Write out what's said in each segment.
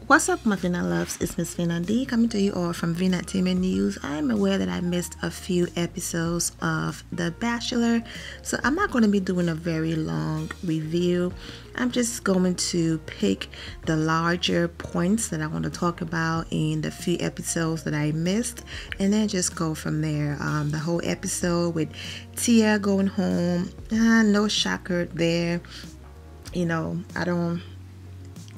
What's up, my Vina loves? It's Miss Vina D coming to you all from Vina Entertainment News. I am aware that I missed a few episodes of The Bachelor, so I'm not going to be doing a very long review. I'm just going to pick the larger points that I want to talk about in the few episodes that I missed, and then just go from there. The whole episode with Tia going home, no shocker there. I don't.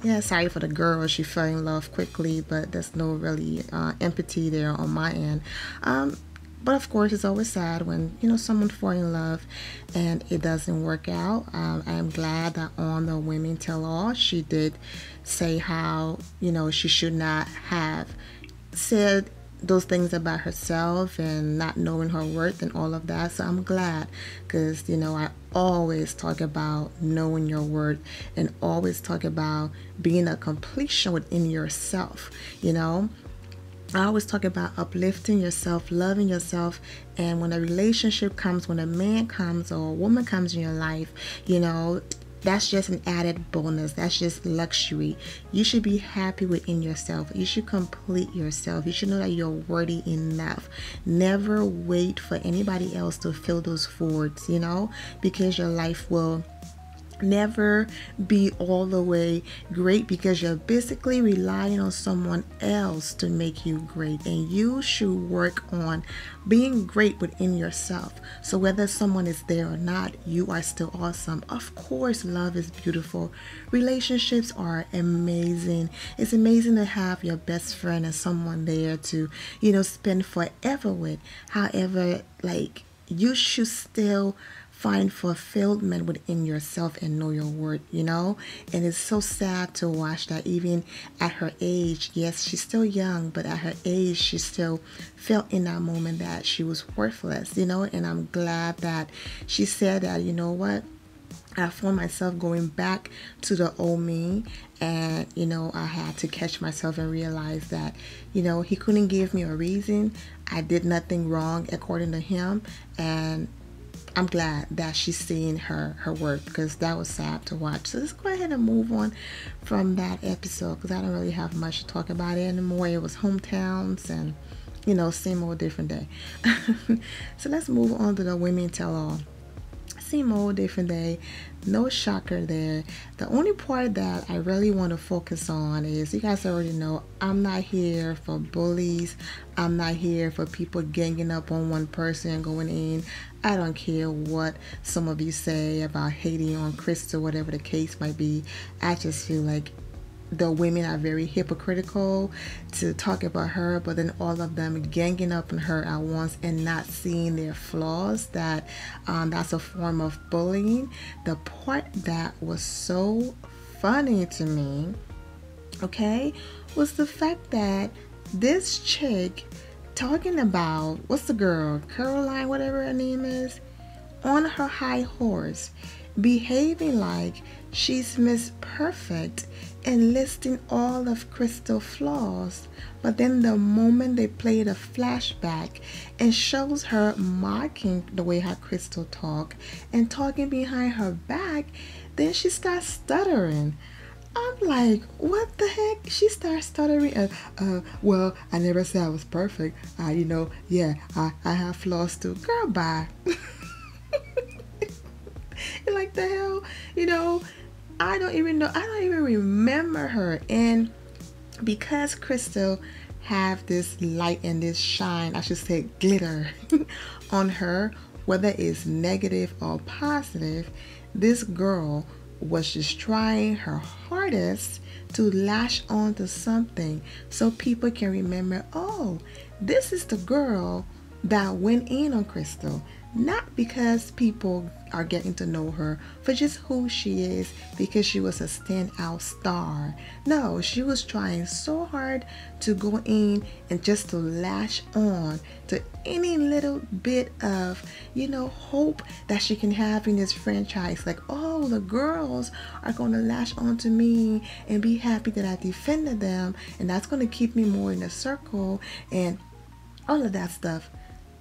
Yeah, sorry for the girl. She fell in love quickly, but there's no really empathy there on my end. But of course, it's always sad when someone falls in love and it doesn't work out. I am glad that on the Women Tell All, she did say how she should not have said those things about herself and not knowing her worth and all of that. So I'm glad, because I always talk about knowing your worth and always talk about being a completion within yourself. I always talk about uplifting yourself, loving yourself, and when a relationship comes, when a man comes or a woman comes in your life, that's just an added bonus. That's just luxury. You should be happy within yourself. You should complete yourself. You should know that you're worthy enough. Never wait for anybody else to fill those voids, because your life will never be all the way great, because you're basically relying on someone else to make you great, and you should work on being great within yourself. So whether someone is there or not, you are still awesome. Of course, love is beautiful. Relationships are amazing. It's amazing to have your best friend and someone there to spend forever with. However, you should still find fulfillment within yourself and know your worth, and it's so sad to watch that even at her age, yes, she's still young, but at her age, she still felt in that moment that she was worthless, and I'm glad that she said that, what, I found myself going back to the old me, and I had to catch myself and realize that he couldn't give me a reason. I did nothing wrong according to him, and I'm glad that she's seeing her worth, because that was sad to watch. So let's go ahead and move on from that episode, because I don't really have much to talk about it anymore. It was hometowns and same old different day. So let's move on to the Women Tell All. Same old different day, no shocker there. The only part that I really want to focus on is, you guys already know, I'm not here for bullies. I'm not here for people ganging up on one person and going in. I don't care what some of you say about hating on Crystal, whatever the case might be. I just feel like the women are very hypocritical to talk about her, but then all of them ganging up on her at once and not seeing their flaws. That's a form of bullying. The part that was so funny to me, was the fact that this chick talking about, what's the girl, Caroline, whatever her name is, on her high horse, behaving like she's Miss Perfect and listing all of Crystal's flaws. But then the moment they played a flashback and shows her mocking the way how Crystal talk and talking behind her back, then she starts stuttering. I'm like, what the heck? She starts stuttering. Well, I never said I was perfect. I have flaws too. Girl, bye. Like the hell, I don't even remember her. And because Crystal have this light and this shine, I should say glitter, on her, whether it's negative or positive, this girl was just trying her hardest to latch on to something so people can remember, oh, this is the girl that went in on Crystal. Not because people are getting to know her for just who she is, because she was a standout star. No, she was trying so hard to go in and just to latch on to any little bit of, hope that she can have in this franchise. Like, oh, the girls are going to latch on to me and be happy that I defended them, and that's going to keep me more in a circle and all of that stuff.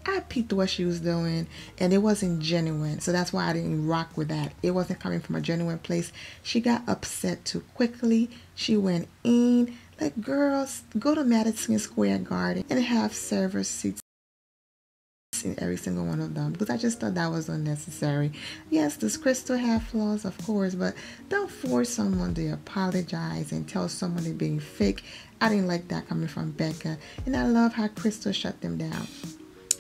I peeped what she was doing, and it wasn't genuine. So that's why I didn't rock with that. It wasn't coming from a genuine place. She got upset too quickly. She went in Like, girls, go to Madison Square Garden and have server seats in every single one of them, because I just thought that was unnecessary. Yes, does Crystal have flaws? Of course, but don't force someone to apologize and tell someone they're being fake. I didn't like that coming from Becca, and I love how Crystal shut them down.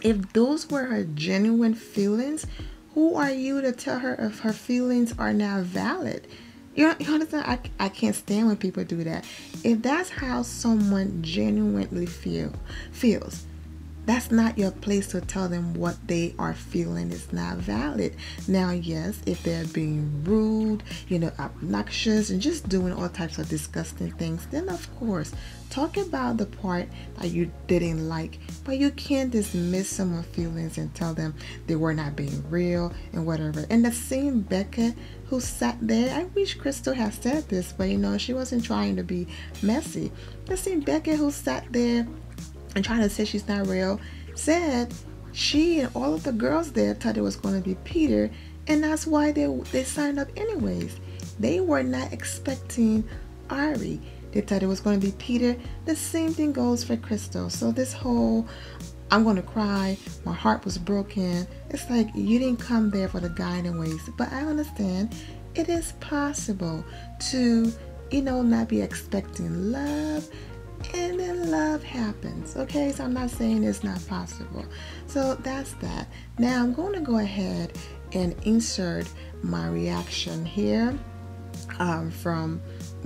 If those were her genuine feelings, who are you to tell her if her feelings are not valid? You understand? I can't stand when people do that. If that's how someone genuinely feels, that's not your place to tell them what they are feeling is not valid. Now, yes, if they're being rude, obnoxious, and just doing all types of disgusting things, then of course, talk about the part that you didn't like. But you can't dismiss someone's feelings and tell them they were not being real and whatever. And the same Becca who sat there, I wish Crystal had said this, but she wasn't trying to be messy. The same Becca who sat there and trying to say she's not real, said she and all of the girls there thought it was going to be Peter, and that's why they signed up anyways. They were not expecting Arie. They thought it was going to be Peter. The same thing goes for Crystal. So this whole, I'm going to cry, my heart was broken, it's like you didn't come there for the guy anyways. But I understand it is possible to, not be expecting love, and then love happens. Okay, so I'm not saying it's not possible. So that's that. Now I'm going to go ahead and insert my reaction here from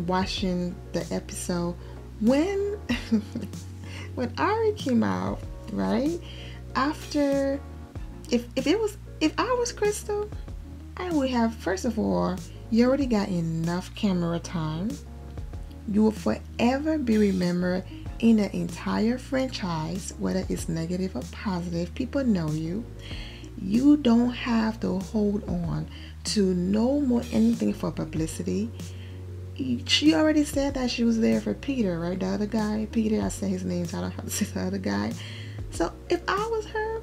watching the episode when when Arie came out, right after. If I was Crystal, I would have, first of all, you already got enough camera time. You will forever be remembered in the entire franchise, whether it's negative or positive. People know you. You don't have to hold on to no more anything for publicity. She already said that she was there for Peter, right? The other guy, Peter, I said his name, so I don't have to say the other guy. So if I was her,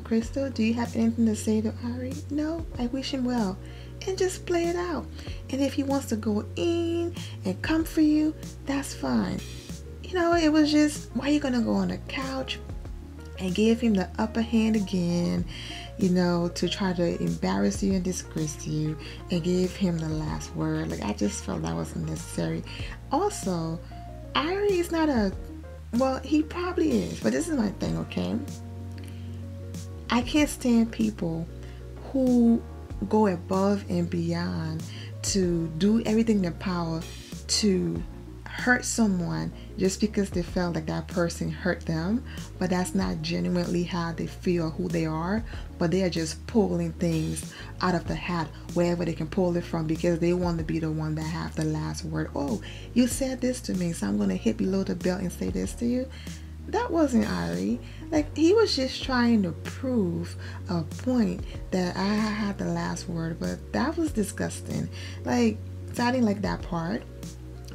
Crystal, do you have anything to say to Arie? No, I wish him well. And just play it out. And if he wants to go in and come for you, that's fine. It was just, why are you gonna go on the couch and give him the upper hand again, to try to embarrass you and disgrace you and give him the last word? Like, I just felt that was unnecessary. Also, Arie is not well, he probably is, but this is my thing, okay? I can't stand people who go above and beyond to do everything in their power to hurt someone just because they felt like that person hurt them, but that's not genuinely how they feel, who they are, but they are just pulling things out of the hat wherever they can pull it from because they want to be the one that have the last word. Oh, you said this to me, so I'm going to hit below the belt and say this to you. That wasn't Arie. Like, he was just trying to prove a point that I had the last word, but that was disgusting. Like, so I didn't like that part.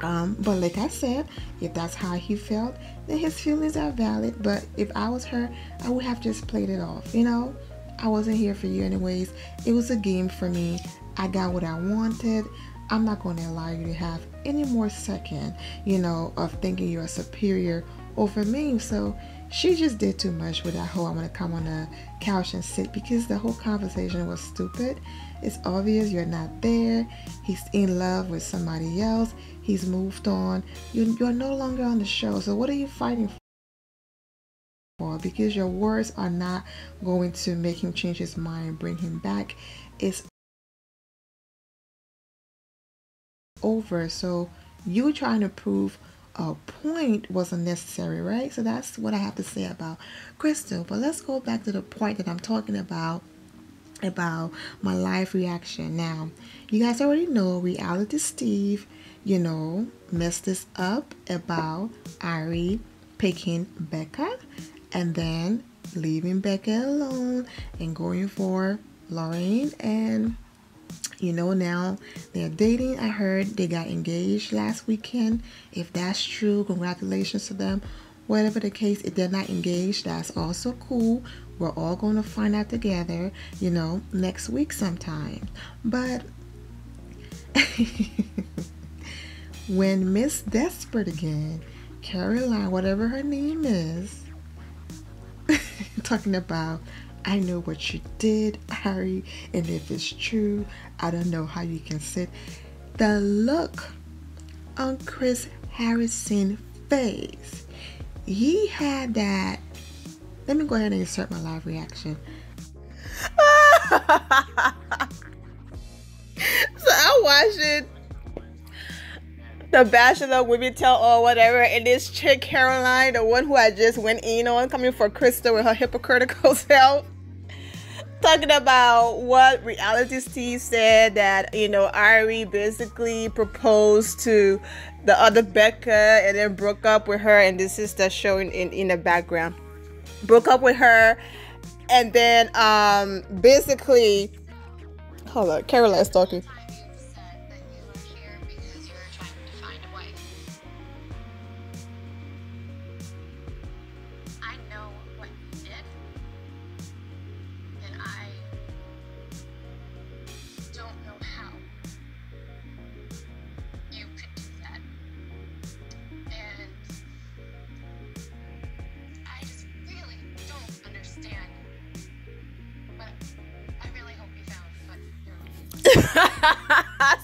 But like I said, if that's how he felt, then his feelings are valid. But if I was her, I would have just played it off. I wasn't here for you anyways. It was a game for me. I got what I wanted. I'm not going to allow you to have any more second, of thinking you're superior over me. So she just did too much with that whole, I'm going to come on the couch and sit, because the whole conversation was stupid. It's obvious you're not there. He's in love with somebody else. He's moved on. You're no longer on the show. So what are you fighting for? Because your words are not going to make him change his mind and bring him back. It's over. So you trying to prove a point was unnecessary, right? So that's what I have to say about Crystal. But let's go back to the point that I'm talking about my live reaction. Now, you guys already know Reality Steve, messed this up about Arie picking Becca and then leaving Becca alone and going for Lorraine. And now they're dating. I heard they got engaged last weekend. If that's true, congratulations to them. Whatever the case, if they're not engaged, that's also cool. We're all going to find out together, next week sometime. But when Miss Desperate again, Caroline, whatever her name is, talking about, I know what you did, Arie, and if it's true, I don't know how you can sit. The look on Chris Harrison's face, he had that. Let me go ahead and insert my live reaction. So I'm watching The Bachelor, Women Tell or whatever, and this chick Caroline, the one who I just went in on, coming for Krista with her hypocritical self, talking about what reality Steve said, that, you know, Arie basically proposed to the other Becca and then broke up with her, and this is that showing in the background. Broke up with her, and then basically, hold on, Caroline's talking. I know what you did, and I don't know how you could do that. And I just really don't understand. But I really hope you found what you're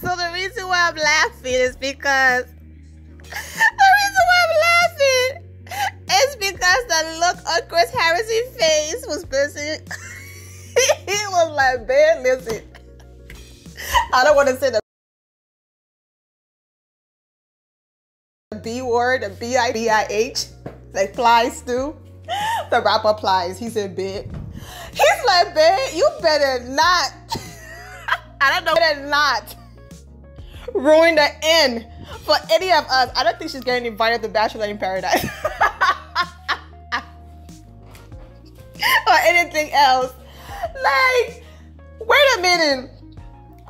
So the reason why I'm laughing is because it's because the look on Chris Harrison's face was busy. He was like, man, listen. I don't want to say the B word, the B-I-B-I-H, like Plies do. The rapper Plies. He said, big. He's like, babe, you better not. I don't know. Better not ruin the end for any of us. I don't think she's getting invited to Bachelor in Paradise. Or anything else. Like, wait a minute.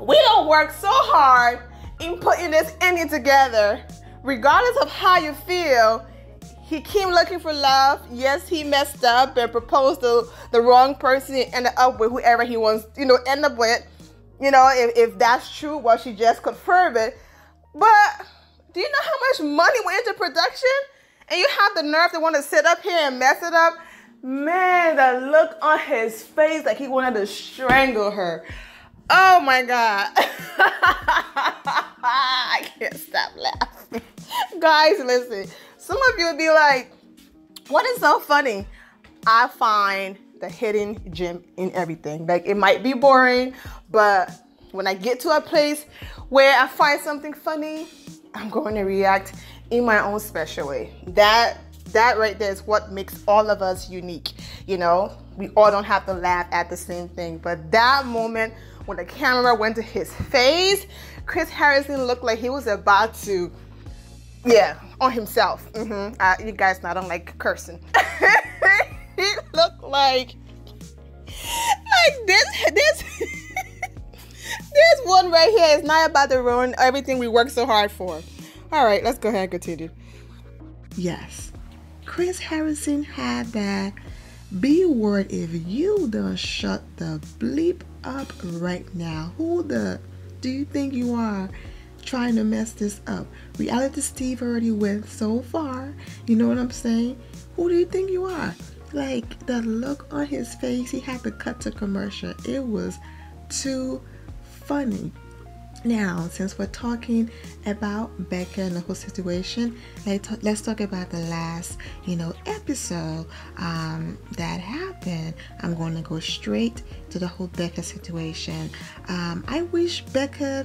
We don't work so hard in putting this ending together. Regardless of how you feel, he came looking for love. Yes, he messed up and proposed to the wrong person and ended up with whoever he wants, you know, end up with. You know, if that's true, well, she just confirmed it. But do you know how much money went into production? And you have the nerve to want to sit up here and mess it up? Man, the look on his face, like he wanted to strangle her. Oh my God. I can't stop laughing. Guys, listen. Some of you would be like, what is so funny? I find the hidden gem in everything. Like, it might be boring, but when I get to a place where I find something funny, I'm going to react in my own special way. That right there is what makes all of us unique. You know, we all don't have to laugh at the same thing. But that moment when the camera went to his face, Chris Harrison looked like he was about to, on himself. You guys know I don't like cursing. He looked like this this one right here is not about to ruin everything we worked so hard for. All right, let's go ahead and continue. Yes, Chris Harrison had that B word. If you done shut the bleep up right now, who the do you think you are trying to mess this up? Reality Steve already went so far. You know what I'm saying? Who do you think you are? Like, the look on his face, he had to cut to commercial. It was too funny. Now, since we're talking about Becca and the whole situation, let's talk about the last, episode that happened. I'm going to go straight to the whole Becca situation. I wish Becca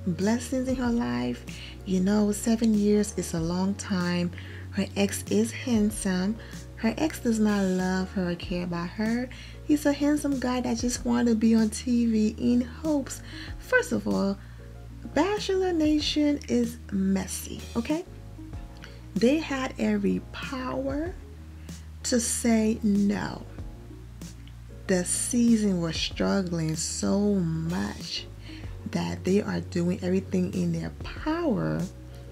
blessings in her life. 7 years is a long time. Her ex is handsome. Her ex does not love her or care about her. He's a handsome guy that just wanted to be on TV in hopes. First of all, Bachelor Nation is messy, okay? They had every power to say no. The season was struggling so much that they are doing everything in their power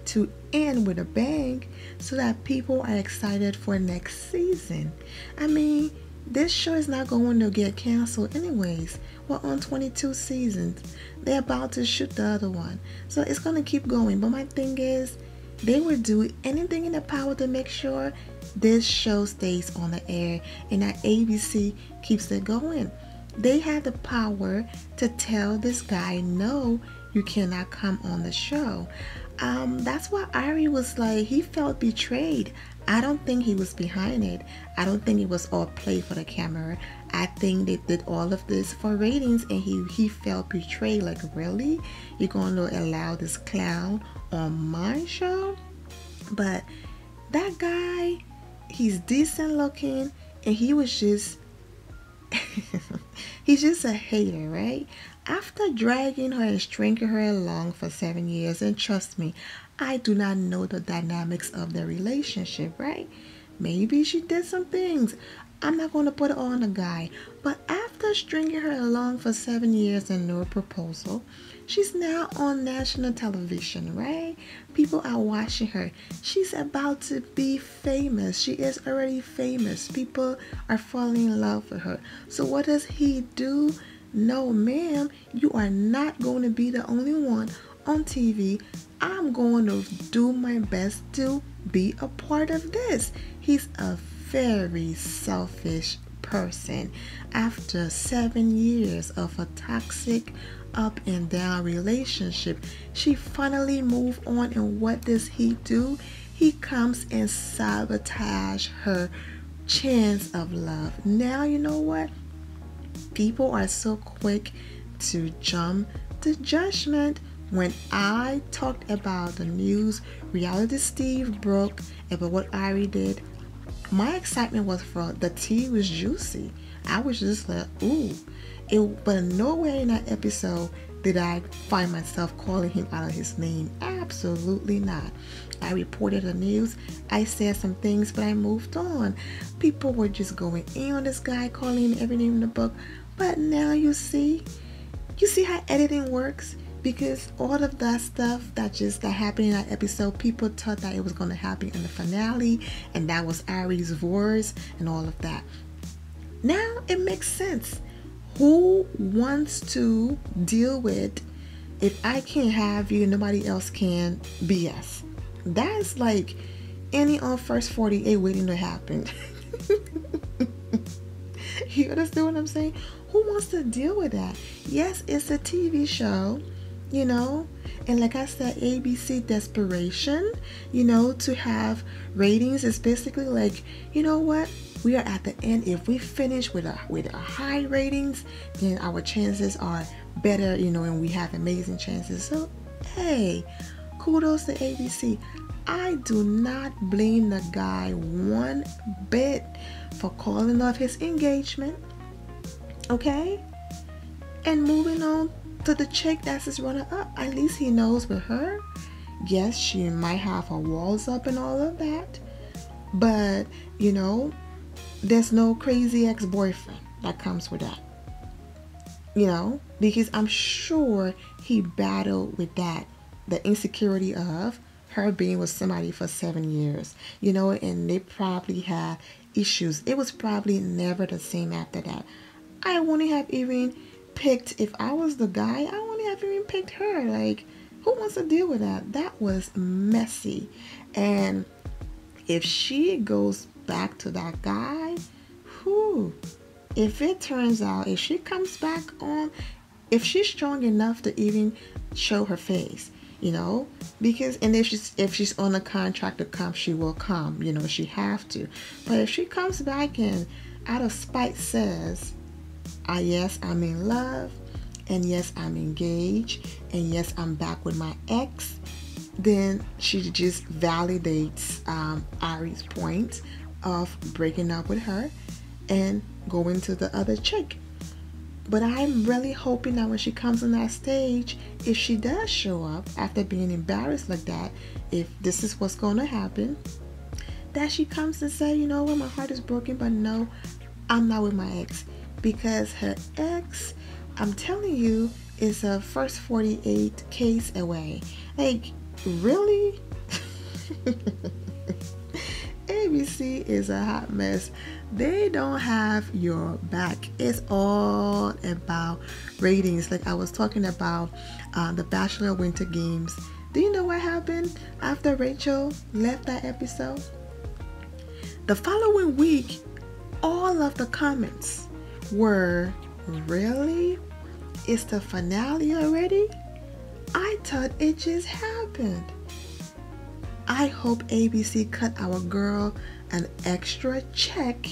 to end with a bang so that people are excited for next season. I mean, This show is not going to get canceled anyways. We're on 22 seasons. They're about to shoot the other one. So it's going to keep going. But my thing is, they would do anything in their power to make sure this show stays on the air and that ABC keeps it going. They had the power to tell this guy, no, you cannot come on the show. That's why Arie was like, he felt betrayed. I don't think he was behind it. I don't think it was all play for the camera. I think they did all of this for ratings, and he felt betrayed. Like, really? You're going to allow this clown on my show? But that guy, he's decent looking, and he was just he's just a hater, right? After dragging her and stringing her along for 7 years, and trust me, I do not know the dynamics of their relationship, right? Maybe she did some things. I'm not going to put it on the guy. But after stringing her along for 7 years and no proposal, she's now on national television, right? People are watching her. She's about to be famous. She is already famous. People are falling in love with her. So what does he do? No, ma'am, you are not going to be the only one on TV. I'm going to do my best to be a part of this. He's a very selfish person. After 7 years of a toxic up and down relationship, she finally moved on, and what does he do? He comes and sabotage her chance of love. Now, you know what? People are so quick to jump to judgment. When I talked about the news, Reality Steve broke about what Arie did, my excitement was for the tea was juicy. I was just like, ooh. But nowhere in that episode did I find myself calling him out of his name. Absolutely not. I reported the news. I said some things, but I moved on. People were just going in on this guy, calling him every name in the book. But now you see how editing works? Because all of that stuff that happened in that episode, people thought that it was going to happen in the finale, and that was Arie's voice and all of that. Now it makes sense. Who wants to deal with, if I can't have you, nobody else can, BS? That's like any on first 48 waiting to happen. You understand what I'm saying? Who wants to deal with that? Yes, it's a TV show, you know, and like I said, ABC desperation, you know, to have ratings is basically like, you know what, we are at the end. If we finish with a high ratings, then our chances are better, you know, and we have amazing chances. So hey, kudos to ABC. I do not blame the guy one bit for calling off his engagement, okay, and moving on to the chick that's his runner-up. At least he knows with her, yes, she might have her walls up and all of that, but you know, there's no crazy ex-boyfriend that comes with that, you know, because I'm sure he battled with that, the insecurity of her being with somebody for 7 years, you know, and they probably had issues. It was probably never the same after that. I wouldn't have even picked, if I was the guy, I wouldn't have even picked her. Like, who wants to deal with that? That was messy. And if she goes back to that guy, whew, if it turns out, if she comes back on, if she's strong enough to even show her face, you know, because, and if she's on a contract to come, she will come, you know, she have to. But if she comes back and out of spite says, yes, I'm in love, and yes, I'm engaged, and yes, I'm back with my ex, then she just validates Arie's point of breaking up with her and going to the other chick. But I'm really hoping that when she comes on that stage, if she does show up after being embarrassed like that, if this is what's going to happen, that she comes and say, you know what, my heart is broken, but no, I'm not with my ex. Because her ex, I'm telling you, is a first 48 case away. Like, really? ABC is a hot mess. They don't have your back. It's all about ratings. Like I was talking about the Bachelor Winter Games. Do you know what happened after Rachel left that episode? The following week, all of the comments were, really? It's the finale already? I thought it just happened. I hope ABC cut our girl an extra check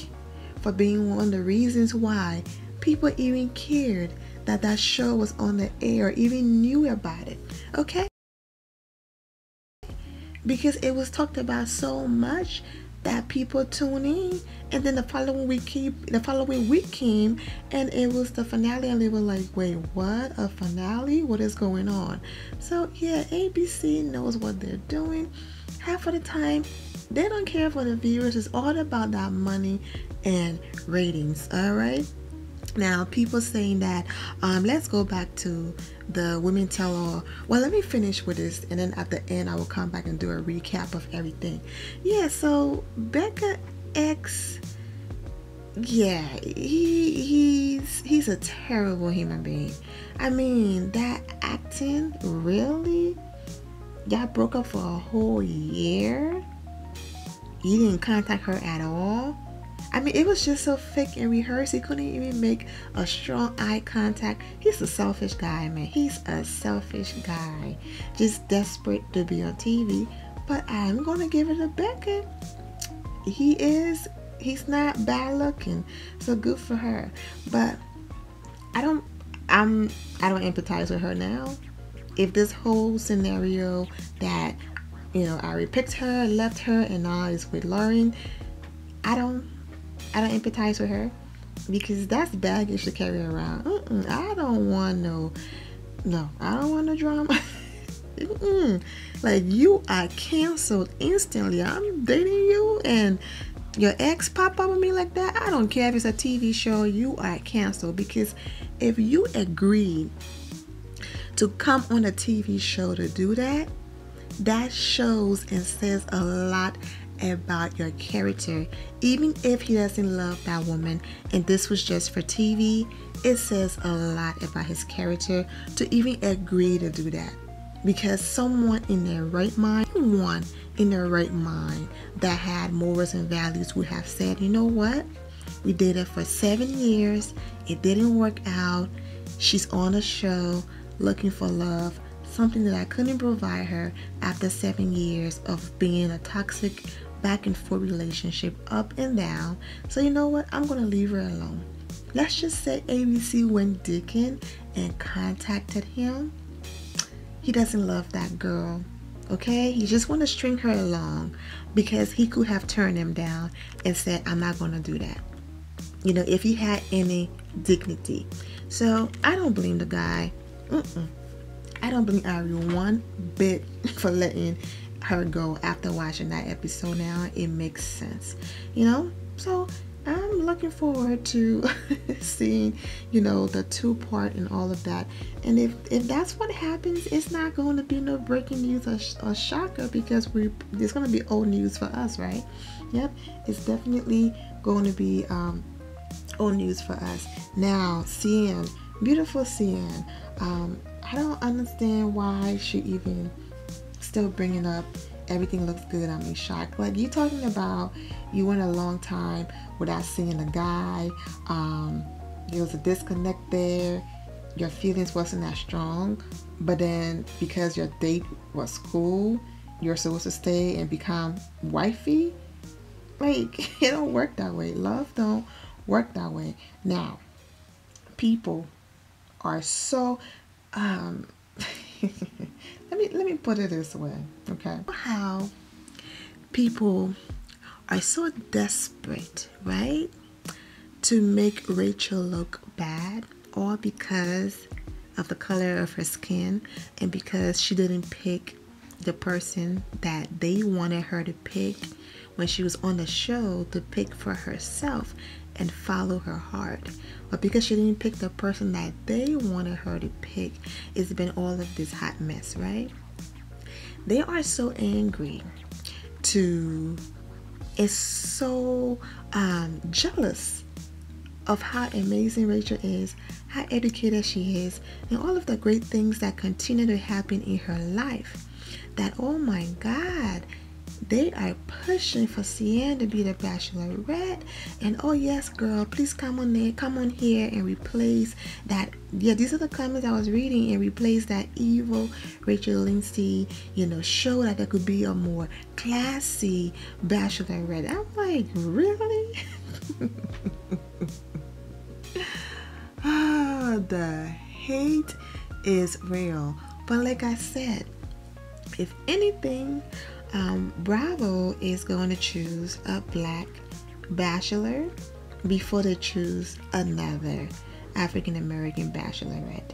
for being one of the reasons why people even cared that that show was on the air, even knew about it, okay? Because it was talked about so much that people tune in, and then the following week came and it was the finale, and they were like, wait, what, a finale? What is going on? So yeah, ABC knows what they're doing. Half of the time they don't care for the viewers. It's all about that money and ratings. All right, now people saying that let's go back to the women tell all. Well, let me finish with this, and then at the end I will come back and do a recap of everything. Yeah, so Becca X, yeah, he's a terrible human being. I mean, that acting, really? Y'all broke up for a whole year? You didn't contact her at all? I mean, it was just so fake and rehearsed. He couldn't even make a strong eye contact. He's a selfish guy, man. He's a selfish guy. Just desperate to be on TV. But I'm going to give it to Becca. He's not bad looking. So good for her. But I don't empathize with her now. If this whole scenario that, Arie picked her, left her, and now is with Lauren, I don't empathize with her, because that's baggage to carry around. I don't want no, I don't want no drama. Like, you are canceled instantly. I'm dating you and your ex pop up with me like that. I don't care if it's a TV show, you are canceled. Because if you agreed to come on a TV show to do that, that shows and says a lot about your character. Even if he doesn't love that woman and this was just for TV, it says a lot about his character to even agree to do that. Because someone in their right mind, that had morals and values would have said, you know what, we dated for 7 years, it didn't work out, she's on a show looking for love, something that I couldn't provide her after 7 years of being a toxic back and forth relationship, up and down. So you know what, I'm gonna leave her alone. Let's just say ABC went digging and contacted him. He doesn't love that girl, okay? He just want to string her along, because he could have turned him down and said, I'm not gonna do that, if he had any dignity. So I don't blame the guy. I don't blame Arie one bit for letting her go after watching that episode. Now it makes sense, so I'm looking forward to seeing, the 2-part and all of that. And if that's what happens, it's not going to be no breaking news or shocker, because there's going to be old news for us, right? Yep, it's definitely going to be old news for us. Now, CN, beautiful CN. I don't understand why she even still bringing up everything looks good. I'm in shock. Like, you talking about you went a long time without seeing a guy. There was a disconnect there. Your feelings wasn't that strong. But then because your date was cool, you're supposed to stay and become wifey. Like, it don't work that way. Love don't work that way. Now, people are so let me put it this way, okay? How people are so desperate, right, to make Rachel look bad, all because of the color of her skin and because she didn't pick the person that they wanted her to pick when she was on the show, to pick for herself and follow her heart. But because she didn't pick the person that they wanted her to pick, it's been all of this hot mess, right? They are so angry to is so jealous of how amazing Rachel is, how educated she is, and all of the great things that continue to happen in her life. That, oh my God, they are pushing for Cian to be the Bachelorette. And oh yes, girl, please come on there, come on here and replace that. Yeah, these are the comments I was reading, and replace that evil Rachel Lindsay, show that there could be a more classy Bachelorette. I'm like, really? The hate is real. But like I said, if anything, Bravo is going to choose a black bachelor before they choose another African American bachelorette.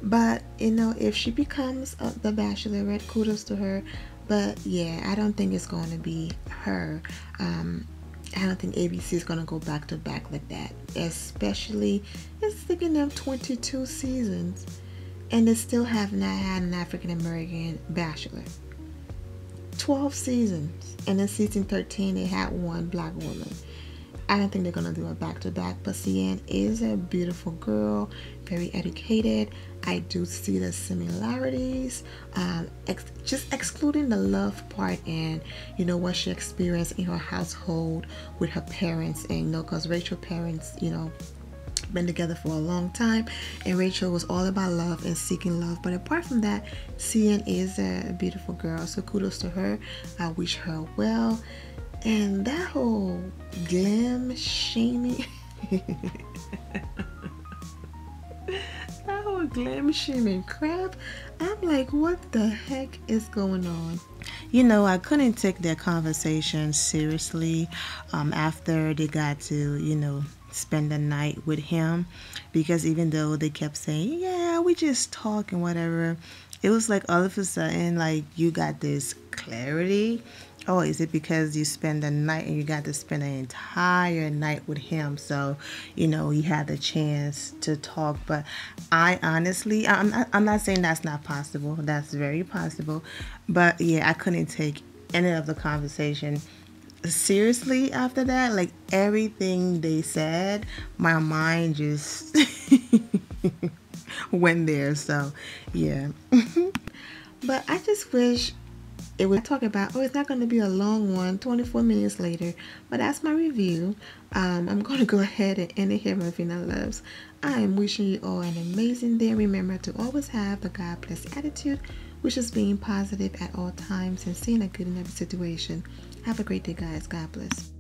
But if she becomes the bachelorette, kudos to her. But yeah, I don't think it's going to be her. I don't think ABC is going to go back to back like that, especially it's taking them 22 seasons and they still have not had an African American bachelor. 12 seasons, and in season 13 they had one black woman. I don't think they're gonna do a back-to-back, but Cian is a beautiful girl, very educated. I do see the similarities, just excluding the love part and what she experienced in her household with her parents, and because Rachel's parents been together for a long time, and Rachel was all about love and seeking love. But apart from that, Cian is a beautiful girl, so kudos to her. I wish her well. And that whole glam shaming that whole glam shaming crap, I'm like, what the heck is going on? I couldn't take their conversation seriously after they got to spend the night with him, because even though they kept saying, yeah, we just talk and whatever, it was like all of a sudden, like, you got this clarity. Oh, is it because you spend the night and you got to spend an entire night with him? So, you had the chance to talk. But I honestly, I'm not saying that's not possible. That's very possible. But yeah, I couldn't take any of the conversation seriously after that. Like, everything they said, my mind just went there. So yeah. But I just wish it would talk about, it's not going to be a long one, 24 minutes later. But that's my review. I'm going to go ahead and end it here, my Vina loves. I am wishing you all an amazing day. Remember to always have the God bless attitude, which is being positive at all times and seeing a good in every situation. Have a great day, guys. God bless.